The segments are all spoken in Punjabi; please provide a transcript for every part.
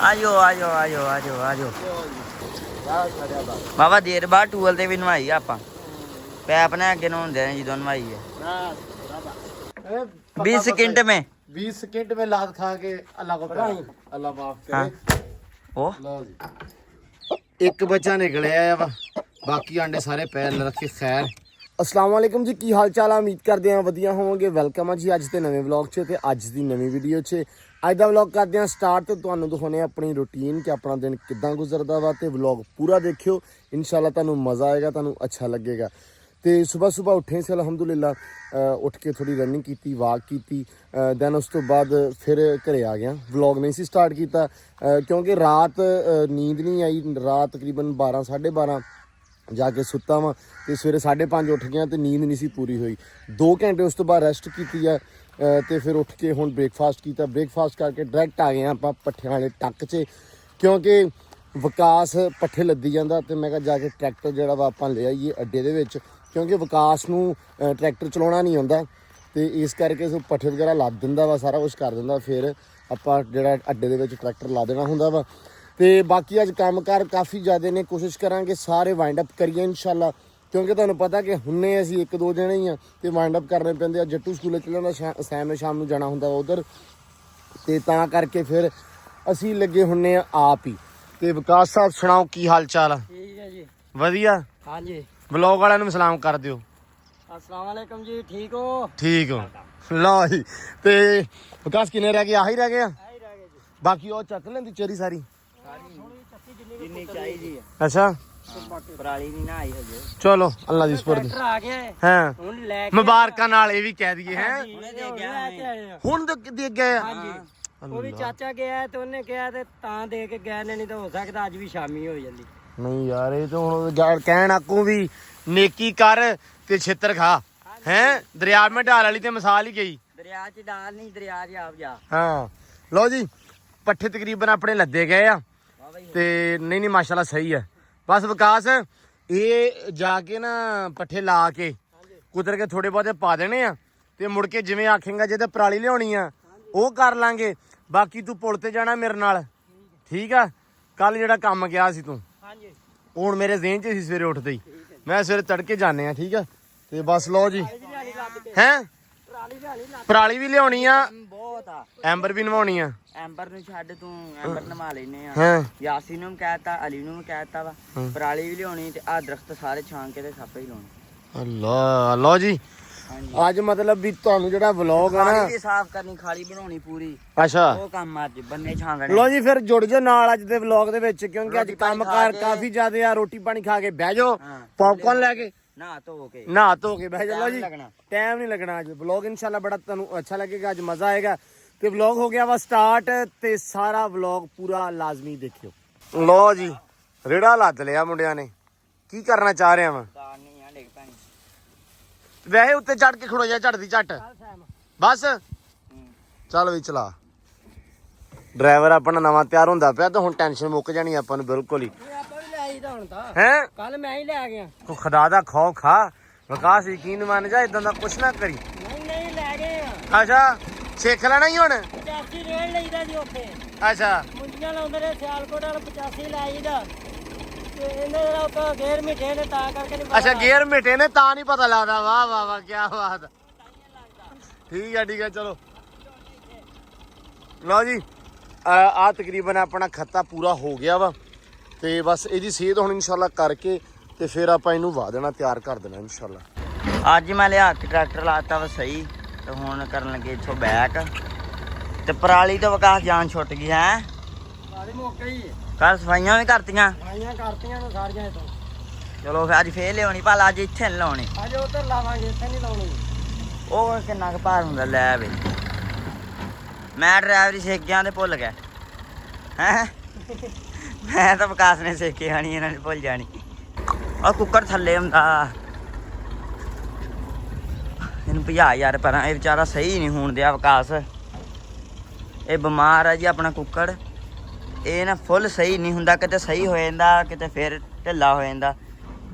ਆਜੋ ਆਜੋ ਆਜੋ ਆਜੋ ਆਜੋ ਬਾਬਾ ਦੇਰ ਬਾਅਦ ਟੂਲ ਤੇ ਵੀ ਨਵਾਈ ਆਪਾਂ ਪੈਪ ਨੇ ਅੱਗੇ ਨਹਾਉਂਦੇ ਨੇ ਜਦੋਂ ਨਵਾਈ ਹੈ 20 सेकंड में 20 सेकंड में लात खा के अल्लाह को पढ़ाई अल्लाह माफ करे ओ लो जी एक बच्चा निकलिया है बाकी अंडे सारे पैर रखे खैर अस्सलाम वालेकुम जी की हाल चाल उम्मीद करते हैं वधिया होवोगे वेलकम है जी अज के नवे व्लॉग च ते अज दी नवी वीडियो च अज दा व्लॉग करते हैं स्टार्ट तो तुहानू दिखाने अपनी रूटीन कि अपना दिन किदां गुजरदा वा ते व्लॉग पूरा देखियो इंशाल्लाह तुहानू मज़ा आएगा तुहानू अच्छा लगेगा तो सुबह सुबह उठे से अलहमदुलिल्लाह उठ के थोड़ी रनिंग की वाक की दैन उस तो बाद फिर घरे आ गया व्लॉग नहीं सी स्टार्ट किया क्योंकि रात नींद नहीं आई रात तकरीबन 12 12:30 जाके सुता वा तो सवेरे 5:30 उठ गया तो नींद नहीं सी पूरी हुई 2 घंटे उस तो बाद रेस्ट की है तो फिर उठ के हुण ब्रेकफास्ट किया ब्रेकफास्ट करके डायरैक्ट आ गए आप पट्ठे वाले टक च क्योंकि विकास पट्ठे लद्दी जाता तो मैं जाके ट्रैक्टर जोड़ा वा आपां ले आईए अड्डे दे विच क्योंकि विकास नूं ट्रैक्टर चलाउणा नहीं आउंदा तो इस करके पट्ठे वगैरह लद दिंदा वा सारा कुछ कर दिंदा फिर आपां जिहड़ा अड्डे दे विच ट्रैक्टर ला देना हुंदा वा तो बाकी अज काम कार काफ़ी ज़्यादा ने कोशिश करांगे सारे वाइंड अप करिए इंशाल्लाह क्योंकि तुहानूं पता कि हुणे असीं 1-2 जने ही तो वाइंड अप करने पैंदे जट्टू स्कूले चलना सैम ने शाम नूं जाना हुंदा उधर तो तां करके फिर असीं लगे हुणे आप ही तो विकास साहब सुनाओ की हाल चाल है ठीक है जी वधिया हाँ जी व्लॉग वालिਆਂ ਨੂੰ सलाम कर दिओ अस्सलाम वालेकुम जी ठीक हो ठीक हो लो जी तो विकास किन्ने रह गए आही रह गए बाकी वो चक लेंदी चेरी सारी जिन्नी चाहिदी है अच्छा पराली नहीं ना आई हजे चलो अल्लाह दी सुपुर्द ट्रैक्टर आ गया है हैं हुन ले मुबारकां नाल ये भी कह दिए हैं हुणे दे गया हमें हुण तो दे गए हाँ जी वो भी चाचा गया है तो उन्हें कहा ते तां दे के गए ने नहीं तो हो सकता अज भी शामी हो जाती नहीं यार ये तो हुण कहण आकू भी नेकी कर ते छित्र खा हैं दरिया में ढाल वाली ते मिसाल ही गई दरिया च डाल नहीं दरिया च आप जा हाँ लो जी पट्ठे तकरीबन अपने लद्दे गए आ ते नहीं माशाल्लाह सही है बस विकास ये जाके ना पट्ठे ला के कुदर के थोड़े बहुते पा देने आ ते मुड़ के जिवें आखेंगा जे ते पराली लियाउणी आ ਉਹ कर लांगे बाकी तू पुल ते जाना मेरे नाल ठीक आ कल जेड़ा काम गया सी तू हाँ जी हुण मेरे ज़हन च सी सवेरे उठदे ही मैं सवेरे तड़के जाने आ ठीक है ते बस लो जी हैं पराली भी लियाउणी आ बहुत आ एंबर भी नवाउणी आ ਐਂਬਰ ਨੂੰ ਛੱਡ ਤੂੰ ਐਂਬਰ ਨਵਾ ਲੈਨੇ ਆ हैं ਯਾਸੀ ਨੂੰ ਕਹਿਤਾ ਅਲੀ ਨੂੰ ਵੀ ਕਹਿਤਾ ਵਾ ਪਰਾਲੀ ਵੀ ਲਿਆਉਣੀ ਤੇ ਆ ਦਰਖਤ ਸਾਰੇ ਛਾਂ ਕੇ ਤੇ ਸਾਪੇ ਹੀ ਲਾਉਣੇ अल्लाह लो जी ਅੱਜ ਮਤਲਬ ਵੀ ਤੁਹਾਨੂੰ ਜਿਹੜਾ ਵਲੌਗ ਆ ਨਾ ਖਾਲੀ ਵੀ ਸਾਫ਼ ਕਰਨੀ ਖਾਲੀ ਬਣਾਉਣੀ ਪੂਰੀ ਅੱਛਾ ਉਹ ਕੰਮ ਅੱਜ ਬੰਨੇ ਛਾਂਗਣੇ ਲੋ ਜੀ ਫਿਰ ਜੁੜ ਜਾਓ ਨਾਲ ਅੱਜ ਦੇ ਵਲੌਗ ਦੇ ਵਿੱਚ ਕਿਉਂਕਿ ਅੱਜ ਕੰਮਕਾਰ ਕਾਫੀ ਜ਼ਿਆਦਾ ਆ ਰੋਟੀ ਪਾਣੀ ਖਾ ਕੇ ਬਹਿ ਜਾਓ ਪੌਪਕਾਰਨ ਲੈ ਕੇ ਨਾ ਧੋ ਕੇ ਨਹਾ ਧੋ ਕੇ ਬਹਿ ਜਾਓ ਲੋ ਜੀ ਲੱਗਣਾ। ਟਾਈਮ ਨਹੀਂ ਲੱਗਣਾ ਅੱਜ ਵਲੌਗ ਇਨਸ਼ਾਅੱਲਾ ਬੜਾ ਤੁਹਾਨੂੰ ਅੱਛਾ ਲੱਗੇਗਾ ਅੱਜ ਮਜ਼ਾ ਆਏਗਾ ਤੇ ਵਲੌਗ ਹੋ ਗਿਆ ਵਾ ਸਟਾਰਟ ਤੇ ਸਾਰਾ ਵਲੌਗ ਪੂਰਾ ਲਾਜ਼ਮੀ ਦੇਖਿਓ ਲੋ ਜੀ ਰੇੜਾ ਲੱਦ ਲਿਆ ਮੁੰਡਿਆਂ ਨੇ ਕੀ ਕਰਨਾ ਚਾਹ ਰਿਹਾ ਵਾ ਨਹੀਂ ਆ ਡਿੱਗ ਪੈਣੀ ਵੈਸੇ ਉੱਤੇ ਚੜ ਕੇ ਖੜੋ ਜਾ ਝੜਦੀ ਝੱਟ ਬਸ ਚੱਲ ਵੀ ਚਲਾ ਡਰਾਈਵਰ ਆਪਣਾ ਨਵਾਂ ਤਿਆਰ ਹੁੰਦਾ ਪਿਆ ਤਾਂ ਹੁਣ ਟੈਨਸ਼ਨ ਮੁੱਕ ਜਾਣੀ ਆਪਾਂ ਨੂੰ ਬਿਲਕੁਲ ਹੀ ਆਪਾਂ ਵੀ ਲੈ ਆਈਦਾ ਹੁਣ ਤਾਂ ਹੈ ਕੱਲ ਮੈਂ ਹੀ ਲੈ ਗਿਆ ਤੂੰ ਖੁਦਾ ਦਾ ਖੌਫ ਖਾ ਵਿਕਾਸ ਯਕੀਨ ਮੰਨ ਜਾ ਇਦਾਂ ਦਾ ਕੁਛ ਨਾ ਕਰੀ ਨਹੀਂ ਲੈ ਗਏ ਆ ਅੱਛਾ ਸਿੱਖ ਲੈਣਾ ਹੀ ਹੁਣ 85 ਰੇੜ ਲਈਦਾ ਜੀ ਉੱਥੇ ਅੱਛਾ ਮੁੰਡੀਆਂ ਲਾਉਂਦੇ ਨੇ ਸਿਆਲਕੋਟ ਵਾਲ 85 ਲਾਈਦਾ ਤੇ ਇਹਨੇ ਉਹ ਗੇਰ ਮਿੱਠੇ ਨੇ ਤਾਂ ਕਰਕੇ ਨਹੀਂ ਅੱਛਾ ਗੇਅਰ ਮਿਟੇ ਨੇ ਤਾਂ ਨਹੀਂ ਪਤਾ ਲੱਗਦਾ ਵਾਹ ਵਾਹ ਵਾਹ ਕੀ ਬਾਤ ਠੀਕ ਹੈ ਚਲੋ ਲਓ ਜੀ ਆ ਤਕਰੀਬਨ ਆਪਣਾ ਖੱਤਾ ਪੂਰਾ ਹੋ ਗਿਆ ਵਾ ਤੇ ਬਸ ਇਹਦੀ ਸੇਧ ਹੁਣ ਇਨਸ਼ਾਅੱਲਾ ਕਰਕੇ ਤੇ ਫਿਰ ਆਪਾਂ ਇਹਨੂੰ ਵਾਹ ਦੇਣਾ ਤਿਆਰ ਕਰ ਦੇਣਾ ਇਨਸ਼ਾਅੱਲਾ ਅੱਜ ਮੈਂ ਲਿਆ ਕੇ ਟਰੈਕਟਰ ਲਾਤਾ ਵਾ ਸਹੀ ਤੇ ਹੁਣ ਕਰਨ ਲੱਗੇ ਇੱਥੋਂ ਬੈਕ ਤੇ ਪਰਾਲੀ ਤੋਂ ਵਿਕਾਸ ਜਾਨ ਛੁੱਟ ਗਈ ਹੈ ਸਾਰੇ ਮੌਕੇ ਹੀ ਕੱਲ ਸਫਾਈਆਂ ਵੀ ਕਰਤੀਆਂ ਆਈਆਂ ਕਰਤੀਆਂ ਨੇ ਸਾਰੀਆਂ ਤੋਂ ਚਲੋ ਫਿਰ ਅੱਜ ਫੇਰ ਲਿਆਉਣੀ ਭਲਾ ਅੱਜ ਇੱਥੇ ਨੀ ਲਾਉਣੀ ਅੱਜ ਉੱਧਰ ਲਾਵਾਂਗੇ ਇੱਥੇ ਨਹੀਂ ਲਾਉਣੀ ਉਹ ਕਿੰਨਾ ਕੁ ਭਾਰ ਹੁੰਦਾ ਲੈ ਬਈ ਮੈਂ ਡਰਾਈਵਰੀ ਸਿੱਖ ਗਿਆ ਤੇ ਭੁੱਲ ਗਿਆ ਹੈ ਮੈਂ ਤਾਂ ਵਿਕਾਸ ਨੇ ਸਿੱਖੀ ਆਣੀ ਇਹਨਾਂ ਨੇ ਭੁੱਲ ਜਾਣੀ ਉਹ ਕੁੱਕਰ ਥੱਲੇ ਹੁੰਦਾ ਇਹਨੂੰ ਭਜਾ ਯਾਰ ਪਰ ਇਹ ਵਿਚਾਰਾ ਸਹੀ ਨਹੀਂ ਹੋਣ ਦਿਆ ਵਿਕਾਸ ਇਹ ਬਿਮਾਰ ਆ ਜੀ ਆਪਣਾ ਕੁੱਕੜ ਇਹ ਨਾ ਫੁੱਲ ਸਹੀ ਨਹੀਂ ਹੁੰਦਾ ਕਿਤੇ ਸਹੀ ਹੋ ਜਾਂਦਾ ਕਿਤੇ ਫਿਰ ਢਿੱਲਾ ਹੋ ਜਾਂਦਾ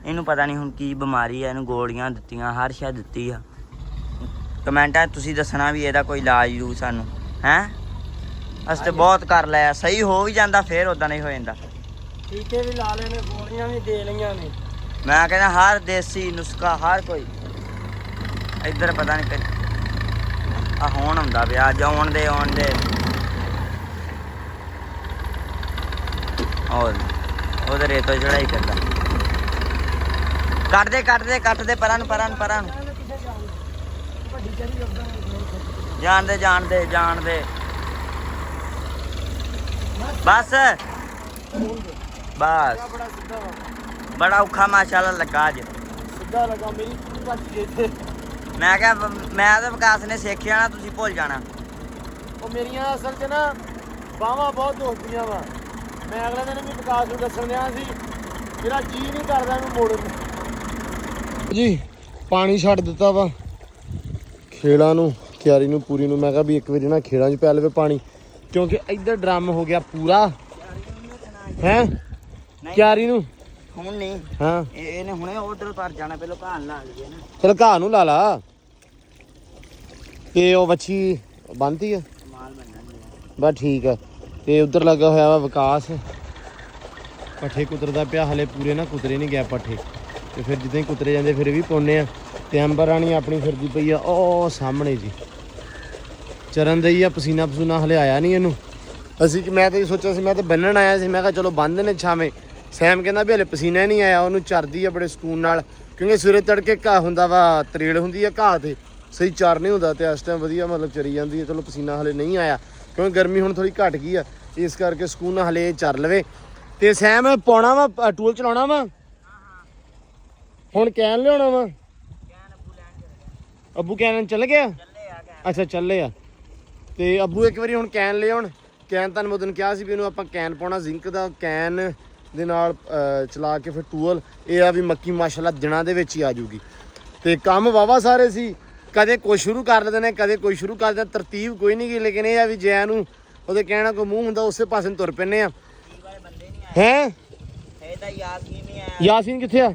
ਇਹਨੂੰ ਪਤਾ ਨਹੀਂ ਹੁਣ ਕੀ ਬਿਮਾਰੀ ਆ ਇਹਨੂੰ ਗੋਲੀਆਂ ਦਿੱਤੀਆਂ ਹਰ ਸ਼ੈ ਦਿੱਤੀ ਆ ਕਮੈਂਟਾਂ ਤੁਸੀਂ ਦੱਸਣਾ ਵੀ ਇਹਦਾ ਕੋਈ ਇਲਾਜ ਜੂ ਸਾਨੂੰ ਹੈ ਅਸੀਂ ਤੇ ਬਹੁਤ ਕਰ ਲਿਆ, ਸਹੀ ਹੋ ਵੀ ਜਾਂਦਾ ਫੇਰ ਉਦਾਂ ਨਹੀਂ ਹੋ ਜਾਂਦਾ। ਟੀਕੇ ਵੀ ਲਾ ਲਏ ਨੇ, ਗੋਲੀਆਂ ਵੀ ਦੇ ਲਈਆਂ ਨੇ। ਮੈਂ ਕਹਿੰਦਾ ਹਰ ਦੇਸੀ ਨੁਸਖਾ ਹਰ ਕੋਈ ਇੱਧਰ ਪਤਾ ਨਹੀਂ ਕਿ ਆ ਹੁਣ ਹੁੰਦਾ ਪਿਆ। ਅੱਜ ਆਉਣ ਦੇ ਔਰ ਉਹਦੇ ਰੇਤੋਂ ਚੜਾਈ ਕਰਦਾ। ਕੱਟ ਦੇ ਪਰਾਂ ਨੂੰ ਵੱਡੀ ਚੜੀ ਉੱਧਰ ਜਾਣ ਦੇ ਬਸ ਬੜਾ ਸਿੱਧਾ ਵਾ, ਬੜਾ ਔਖਾ ਮਾਸ਼ਾਅੱਲਾ ਲੱਗਾ ਅੱਜ। ਸਿੱਧਾ ਲੱਗਾ ਮੇਰੀ ਪੂਰੀ ਭੱਜ ਗਈ ਇੱਥੇ। ਮੈਂ ਕਿਹਾ ਮੈਂ ਤਾਂ ਵਿਕਾਸ ਨੇ ਸਿੱਖਿਆ ਨਾ, ਤੁਸੀਂ ਭੁੱਲ ਜਾਣਾ। ਉਹ ਮੇਰੀਆਂ ਅਸਲ 'ਚ ਨਾ ਬਾਹਾਂ ਬਹੁਤ ਦੁਖਦੀਆਂ ਵਾ। ਮੈਂ ਅਗਲੇ ਦਿਨ ਵੀ ਵਿਕਾਸ ਨੂੰ ਦੱਸਣ ਡਿਆ ਸੀ, ਮੇਰਾ ਜੀ ਨਹੀਂ ਕਰਦਾ ਇਹਨੂੰ ਮੋੜਨ ਨੂੰ। ਜੀ ਪਾਣੀ ਛੱਡ ਦਿੱਤਾ ਵਾ ਖੇਲਾਂ ਨੂੰ, ਕਿਆਰੀ ਨੂੰ ਪੂਰੀ ਨੂੰ। ਮੈਂ ਕਿਹਾ ਵੀ ਇੱਕ ਵਾਰੀ ਨਾ ਖੇਲਾਂ 'ਚ ਪੈ ਲਵੇ ਪਾਣੀ, ਕਿਉਂਕਿ ਇੱਧਰ ਡਰਮ ਹੋ ਗਿਆ ਪੂਰਾ ਹੈ। ਕਿਆਰੀ ਨੂੰ ਹੁਣ ਨਹੀਂ, ਹਾਂ ਇਹਨੇ ਹੁਣੇ ਉਧਰ ਤਰ ਜਾਣਾ, ਪਹਿਲਾਂ ਘਾਣ ਲਾ ਲਈਏ ਨਾ। ਚਲ ਘਾਹ ਨੂੰ ਲਾ ਲਾ। ਤੇ ਉਹ ਵੱਛੀ ਬੰਨਤੀ ਆ, ਮਾਲ ਬਣਨਾ ਬਸ ਠੀਕ ਆ। ਤੇ ਉਧਰ ਲੱਗਾ ਹੋਇਆ ਵਾ ਵਿਕਾਸ, ਪੱਠੇ ਕੁਤਰਦਾ ਪਿਆ। ਹਲੇ ਪੂਰੇ ਨਾ ਕੁਤਰੇ ਨਹੀਂ ਗਿਆ ਪੱਠੇ, ਤੇ ਫਿਰ ਜਿੱਦਾਂ ਹੀ ਕੁਤਰੇ ਜਾਂਦੇ ਫਿਰ ਵੀ ਪਾਉਂਦੇ ਆ। ਤੇ ਅੰਬਰ ਰਾਣੀ ਆਪਣੀ ਫਿਰਦੀ ਪਈ ਆ ਉਹ ਸਾਹਮਣੇ ਜੀ, ਚਰਨ ਦਈ ਆ। ਪਸੀਨਾ ਹਲੇ ਆਇਆ ਨਹੀਂ ਇਹਨੂੰ। ਮੈਂ ਤਾਂ ਸੋਚਿਆ ਸੀ, ਮੈਂ ਤਾਂ ਬੰਨਣ ਆਇਆ ਸੀ। ਮੈਂ ਕਿਹਾ ਚਲੋ ਬੰਨ੍ਹ ਨੇ ਛਾਵੇਂ। ਸੈਮ ਕਹਿੰਦਾ ਵੀ ਹਲੇ ਪਸੀਨਾ ਨਹੀਂ ਆਇਆ। ਉਹਨੂੰ ਚਰਦੀ ਆ ਬੜੇ ਸਕੂਨ ਨਾਲ, ਕਿਉਂਕਿ ਸਵੇਰੇ ਤੜਕੇ ਘਾਹ ਹੁੰਦਾ ਵਾ, ਤਰੇੜ ਹੁੰਦੀ ਆ ਘਾਹ ਤੇ, ਸਹੀ ਚਾਰ ਨਹੀਂ ਹੁੰਦਾ। ਤੇ ਇਸ ਟਾਈਮ ਵਧੀਆ ਮਤਲਬ ਚਰੀ ਜਾਂਦੀ ਹੈ। ਚਲੋ ਪਸੀਨਾ ਹਲੇ ਨਹੀਂ ਆਇਆ, ਕਿਉਂਕਿ ਗਰਮੀ ਹੁਣ ਥੋੜੀ ਘਟ ਗਈ ਆ, ਇਸ ਕਰਕੇ ਸਕੂਨ ਨਾਲ ਹਲੇ ਚਰ ਲਵੇ। ਤੇ ਸੈਮ ਪਾਉਣਾ ਵਾ ਟੂਲ ਚਲਾਉਣਾ ਵਾ ਹੁਣ, ਕੈਨ ਲਿਆਉਣਾ ਵਾ। ਅੱਬੂ ਕੈਨ ਚੱਲ ਗਿਆ? ਅੱਛਾ ਚੱਲੇ ਆ। ਤੇ ਅੱਬੂ ਇੱਕ ਵਾਰੀ ਹੁਣ ਕੈਨ ਲਿਆਉਣ। ਕੈਨ ਤੁਹਾਨੂੰ ਮੈਂ ਉਦੋਂ ਕਿਹਾ ਸੀ ਵੀ ਇਹਨੂੰ ਆਪਾਂ ਕੈਨ ਪਾਉਣਾ, ਜ਼ਿੰਕ ਦਾ ਕੈਨ ਦੇ ਨਾਲ ਚਲਾ ਕੇ ਫਿਰ ਟੂਲ। ਇਹ ਆ ਵੀ ਮੱਕੀ ਮਾਸ਼ਾਅੱਲਾ ਦਿਨਾਂ ਦੇ ਵਿੱਚ ਹੀ ਆ ਜੂਗੀ। ਤੇ ਕੰਮ ਵਾਵਾ ਸਾਰੇ ਸੀ, ਕਦੇ ਕੋਈ ਸ਼ੁਰੂ ਕਰ ਲੈਂਦੇ ਨੇ, ਕਦੇ ਕੋਈ ਸ਼ੁਰੂ ਕਰ ਦਿੰਦੇ, ਤਰਤੀਬ ਕੋਈ ਨਹੀਂ ਗੀ। ਲੇਕਿਨ ਇਹ ਆ ਵੀ ਜੈ ਨੂੰ ਉਹਦੇ ਕਹਿਣਾ ਕੋਈ ਮੂੰਹ ਹੁੰਦਾ, ਉਸੇ ਪਾਸੇ ਨੂੰ ਤੁਰ ਪੈਂਦੇ ਆ। ਹੈ ਯਾਸੀਨ ਕਿੱਥੇ ਆ?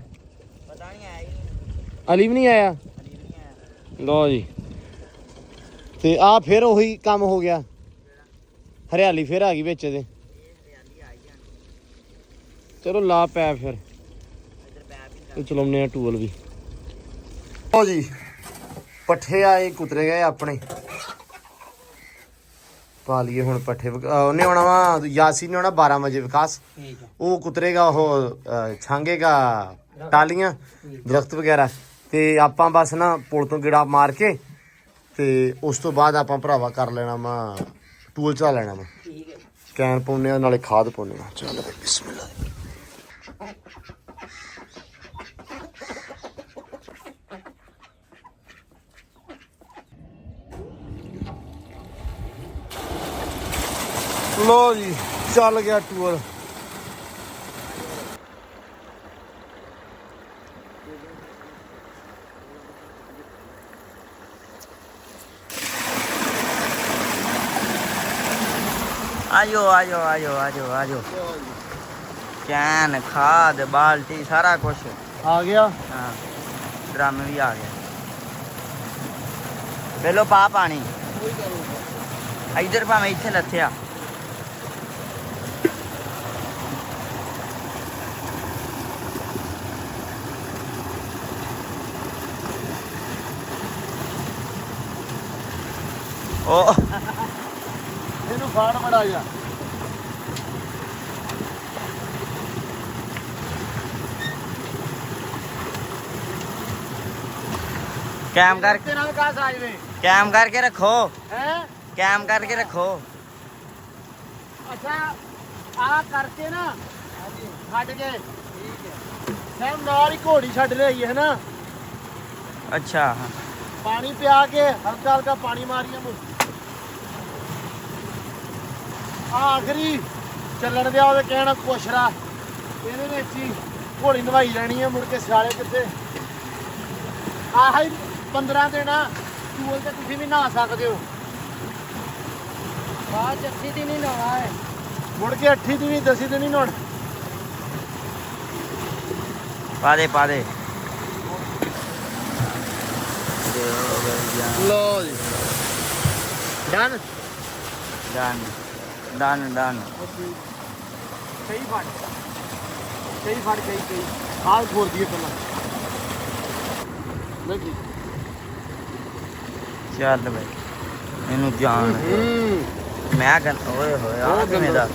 ਪਤਾ ਨਹੀਂ ਆਇਆ ਅਲੀ ਵੀ ਨਹੀਂ ਆਇਆ। ਲਓ ਜੀ, ਤੇ ਆ ਫਿਰ ਉਹੀ ਕੰਮ ਹੋ ਗਿਆ, ਹਰਿਆਲੀ ਫਿਰ ਆ ਗਈ ਵਿੱਚ ਇਹਦੇ। ਚਲੋ ਲਾ ਪੈ ਫਿਰ, ਤੇ ਚਲਾਉਨੇ ਆ ਟੂਲ ਵੀ। ਲਓ ਜੀ, ਪੱਠੇ ਆਏ ਕੁਤਰੇ ਗਏ ਆਪਣੇ, ਪਾ ਲਈਏ ਹੁਣ ਪੱਠੇ। ਉਹਨੇ ਆਉਣਾ ਵਾ ਯਾਸੀਨ ਨੇ ਆਉਣਾ 12 ਵਜੇ ਵਿਕਾਸ। ਉਹ ਕੁਤਰੇਗਾ, ਉਹ ਛਾਂਗੇਗਾ ਟਾਲੀਆਂ ਦਰਖਤ ਵਗੈਰਾ। ਤੇ ਆਪਾਂ ਬਸ ਨਾ ਪੁਲ ਤੋਂ ਗੇੜਾ ਮਾਰ ਕੇ ਤੇ ਉਸ ਤੋਂ ਬਾਅਦ ਆਪਾਂ ਭਰਾਵਾ ਕਰ ਲੈਣਾ ਵਾ ਟੂਲ ਚਲਾ ਲੈਣਾ ਵਾ। ਕੈਨ ਪਾਉਨੇ ਆ ਨਾਲੇ ਖਾਦ ਪਾਉਨੇ ਆ। ਚੱਲ ਬਈ ਬਿਸਮਿਲ੍ਲਾ। ਲੋ ਜੀ, ਚੱਲ ਗਿਆ ਟੂਰ। ਆਜੋ ਕੈਨ, ਖਾਦ, ਬਾਲਟੀ ਸਾਰਾ ਕੁਝ ਆ ਗਿਆ। ਹਾਂ, ਡਰਮ ਵੀ ਆ ਗਿਆ। ਪਹਿਲੋਂ ਪਾ ਪਾਣੀ ਇੱਧਰ, ਭਾਵੇਂ ਇੱਥੇ ਲੱਥਿਆ। ਉਹ ਇਹਨੂੰ ਫਾੜ ਮੜਾ ਜਾ। ਕੈਮ ਕਰਕੇ ਨਾਲ ਕਾਸ ਆ ਜਵੇ। ਕੈਮ ਕਰਕੇ ਰੱਖੋ, ਹੈ ਕੈਮ ਕਰਕੇ ਰੱਖੋ। ਅੱਛਾ ਆ ਕਰਕੇ ਨਾ ਛੱਡ ਕੇ, ਠੀਕ ਹੈ। ਸੈਮ ਨਾਲ ਹੀ ਘੋੜੀ ਛੱਡ ਲਈ ਹੈ ਨਾ। ਅੱਛਾ, ਪਾਣੀ ਪਿਆ ਕੇ ਹਲਕਾ ਹਲਕਾ ਪਾਣੀ ਮਾਰੀਏ ਮੁੜ। ਆਖਰੀ ਚੱਲਣ ਦਿਆ ਉਹਦੇ ਕਹਿਣਾ ਕੋਸ਼ਰਾ, ਇਹਦੇ ਵਿੱਚ ਹੀ ਘੋੜੀ ਨਵਾਈ ਲੈਣੀ ਹੈ। ਮੁੜ ਕੇ ਸਿਆਲੇ ਕਿੱਥੇ ਆਹ ਹੀ 15 ਦਿਨ ਟੂਲ ਤੇ ਤੁਸੀਂ ਵੀ ਨਹਾ ਸਕਦੇ ਹੋ। ਬਾਅਦ 'ਚ 80 ਦਿਨ ਹੀ ਨਹਾਉਣਾ ਹੈ। ਮੁੜ ਕੇ 8 ਦਿਨ 10 ਦਿਨ ਹੀ ਨਹਾਉਣਾ। ਪਾ ਦੇ ਲੋ ਜੀ, ਡਨ। ਡਨ ਡਨ ਕਈ ਫੜ ਕਈ ਹਾਲ ਖੋਲ ਦਈਏ ਪਹਿਲਾਂ ਮੈਂ ਕੀ ਚੱਲ ਬਈ ਇਹਨੂੰ ਜਾਣ ਮੈਂ ਕਹਿੰਦਾ ਓਏ ਹੋਏ ਆ ਕਿਵੇਂ ਦਾ